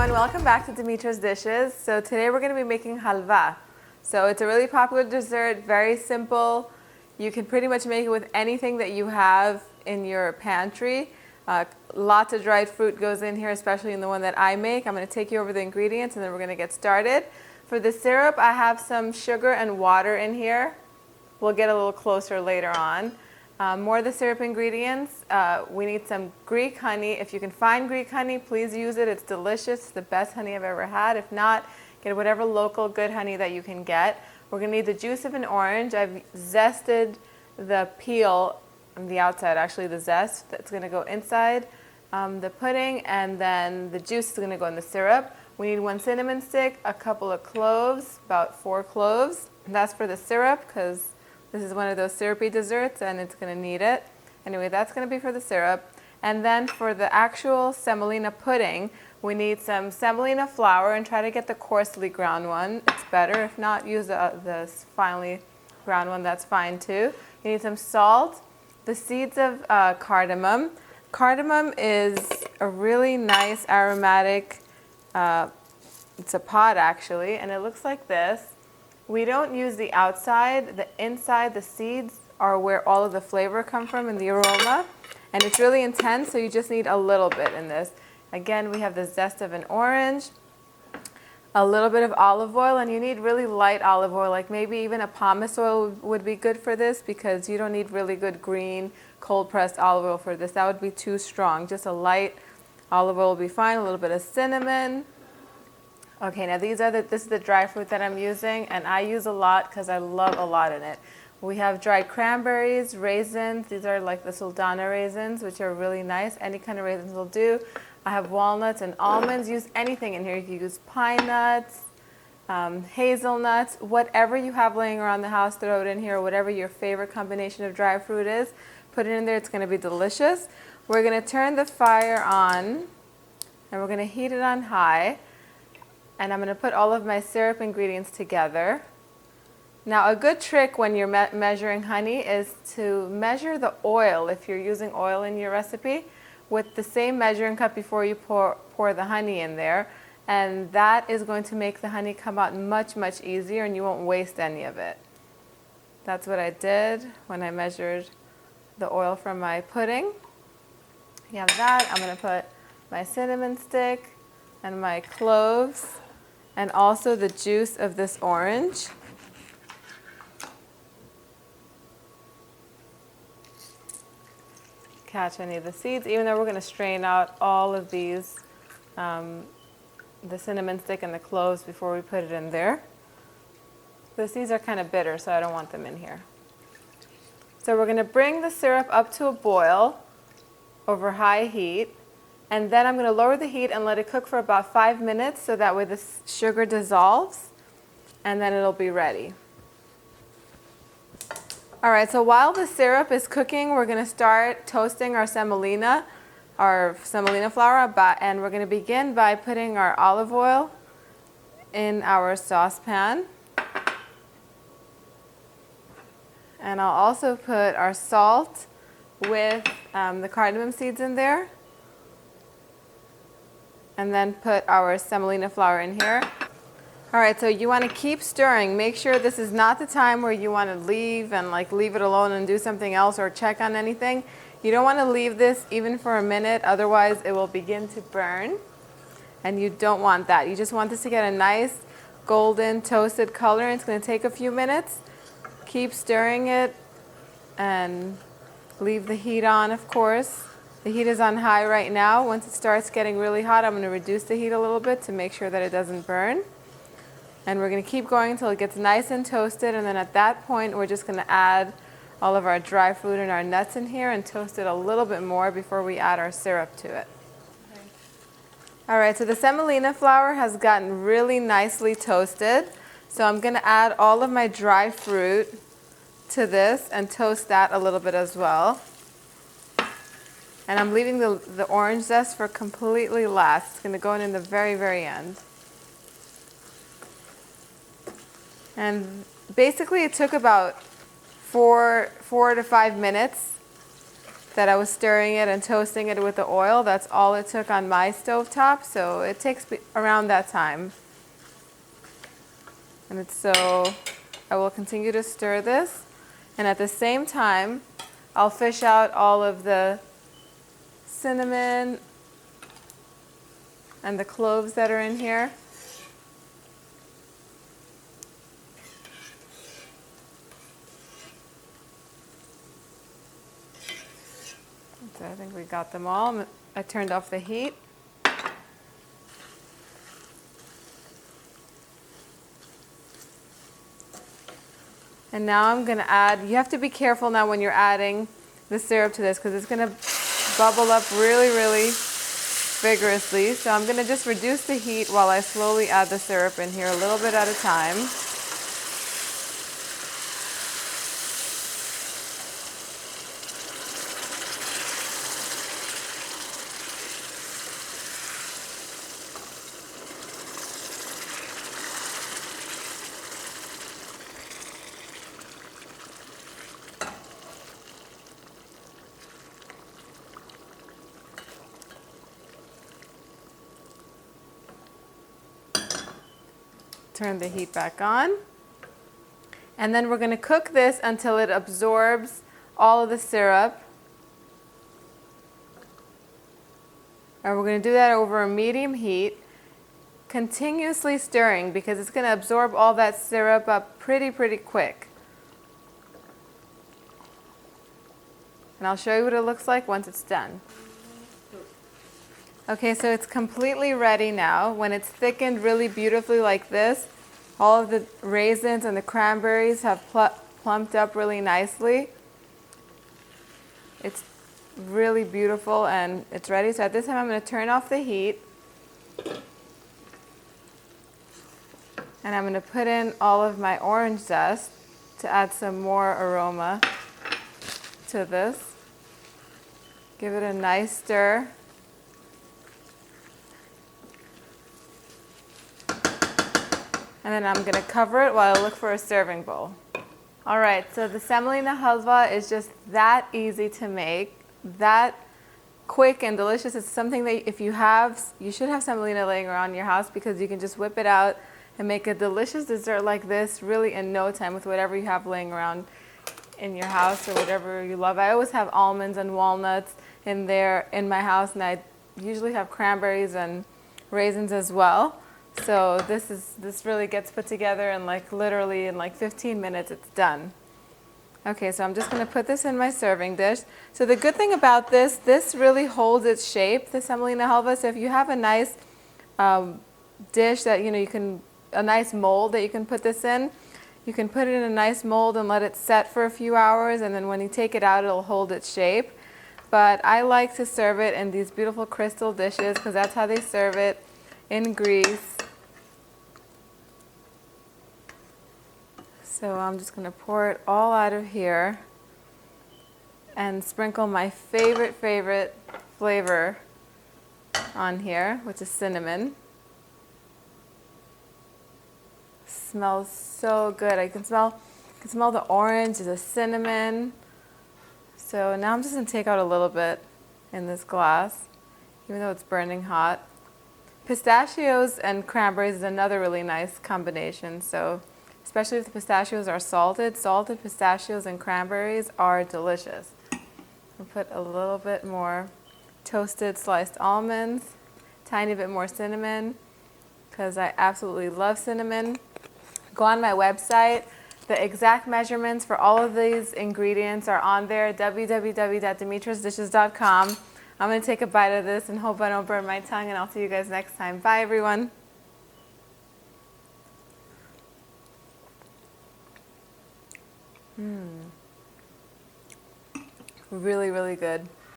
everyone, welcome back to Dimitra's Dishes. So today we're going to be making halvá. So it's a really popular dessert, very simple. You can pretty much make it with anything that you have in your pantry. Lots of dried fruit goes in here, especially in the one that I make. I'm going to take you over the ingredients and then we're going to get started. For the syrup, I have some sugar and water in here. We'll get a little closer later on. More of the syrup ingredients. We need some Greek honey. If you can find Greek honey, please use it. It's delicious. It's the best honey I've ever had. If not, get whatever local good honey that you can get. We're going to need the juice of an orange. I've zested the peel on the outside, actually the zest. That's going to go inside the pudding, and then the juice is going to go in the syrup. We need 1 cinnamon stick, a couple of cloves, about 4 cloves. And that's for the syrup because this is one of those syrupy desserts and it's going to need it. Anyway, that's going to be for the syrup. And then for the actual semolina pudding, we need some semolina flour, and try to get the coarsely ground one. It's better. If not, use the finely ground one. That's fine too. You need some salt, the seeds of cardamom. Cardamom is a really nice aromatic, it's a pod actually, and it looks like this. We don't use the outside. The inside, the seeds, are where all of the flavor come from and the aroma. And it's really intense, so you just need a little bit in this. Again, we have the zest of an orange, a little bit of olive oil, and you need really light olive oil, like maybe even a pomace oil would be good for this, because you don't need really good green, cold-pressed olive oil for this. That would be too strong. Just a light olive oil will be fine. A little bit of cinnamon. Okay, now this is the dry fruit that I'm using, and I use a lot because I love a lot in it. We have dried cranberries, raisins. These are like the sultana raisins, which are really nice. Any kind of raisins will do. I have walnuts and almonds. Use anything in here. You can use pine nuts, hazelnuts, whatever you have laying around the house, throw it in here. Whatever your favorite combination of dry fruit is, put it in there. It's going to be delicious. We're going to turn the fire on, and we're going to heat it on high. And I'm going to put all of my syrup ingredients together. Now, a good trick when you're measuring honey is to measure the oil, if you're using oil in your recipe, with the same measuring cup before you pour the honey in there. And that is going to make the honey come out much, much easier, and you won't waste any of it. That's what I did when I measured the oil from my pudding. You have that. I'm going to put my cinnamon stick and my cloves, and also the juice of this orange. Catch any of the seeds, even though we're going to strain out all of these, the cinnamon stick and the cloves, before we put it in there. The seeds are kind of bitter, so I don't want them in here. So we're going to bring the syrup up to a boil over high heat. And then I'm going to lower the heat and let it cook for about 5 minutes, so that way the sugar dissolves, and then it'll be ready. All right, so while the syrup is cooking, we're going to start toasting our semolina flour, and we're going to begin by putting our olive oil in our saucepan. And I'll also put our salt with the cardamom seeds in there. And then put our semolina flour in here. All right, so you want to keep stirring. Make sure this is not the time where you want to leave it alone and do something else or check on anything. You don't want to leave this even for a minute, otherwise it will begin to burn. And you don't want that. You just want this to get a nice golden toasted color, and it's going to take a few minutes. Keep stirring it and leave the heat on, of course. The heat is on high right now. Once it starts getting really hot, I'm going to reduce the heat a little bit to make sure that it doesn't burn. And we're going to keep going until it gets nice and toasted. And then at that point, we're just going to add all of our dry fruit and our nuts in here and toast it a little bit more before we add our syrup to it. Okay. All right, so the semolina flour has gotten really nicely toasted. So I'm going to add all of my dry fruit to this and toast that a little bit as well. And I'm leaving the orange zest for completely last. It's going to go in the very, very end. And basically it took about 4 to 5 minutes that I was stirring it and toasting it with the oil. That's all it took on my stovetop, so it takes around that time. And so I will continue to stir this, and at the same time I'll fish out all of the cinnamon and the cloves that are in here. So I think we got them all. I turned off the heat. And now I'm going to add, you have to be careful now when you're adding the syrup to this because it's going to bubble up really, really vigorously. So I'm going to just reduce the heat while I slowly add the syrup in here a little bit at a time. Turn the heat back on. And then we're going to cook this until it absorbs all of the syrup. And we're going to do that over a medium heat, continuously stirring because it's going to absorb all that syrup up pretty quick. And I'll show you what it looks like once it's done. Okay, so it's completely ready now. When it's thickened really beautifully like this, all of the raisins and the cranberries have plumped up really nicely. It's really beautiful and it's ready. So at this time I'm going to turn off the heat. And I'm going to put in all of my orange zest to add some more aroma to this. Give it a nice stir. And then I'm going to cover it while I look for a serving bowl. All right, so the semolina halva is just that easy to make, that quick and delicious. It's something that if you have, you should have semolina laying around your house because you can just whip it out and make a delicious dessert like this really in no time with whatever you have laying around in your house or whatever you love. I always have almonds and walnuts in there in my house, and I usually have cranberries and raisins as well. So this really gets put together and literally in 15 minutes it's done. Okay, so I'm just going to put this in my serving dish. So the good thing about this really holds its shape, the semolina halva. So if you have a nice dish that a nice mold that you can put this in, you can put it in a nice mold and let it set for a few hours, and then when you take it out it'll hold its shape. But I like to serve it in these beautiful crystal dishes because that's how they serve it in Greece. So I'm just going to pour it all out of here and sprinkle my favorite flavor on here, which is cinnamon. Smells so good. I can smell the orange, the cinnamon. So now I'm just going to take out a little bit in this glass, even though it's burning hot. Pistachios and cranberries is another really nice combination. So especially if the pistachios are salted. Salted pistachios and cranberries are delicious. I'll put a little bit more toasted sliced almonds, tiny bit more cinnamon, because I absolutely love cinnamon. Go on my website. The exact measurements for all of these ingredients are on there, www.dimitrasdishes.com. I'm going to take a bite of this and hope I don't burn my tongue, and I'll see you guys next time. Bye, everyone. Really good.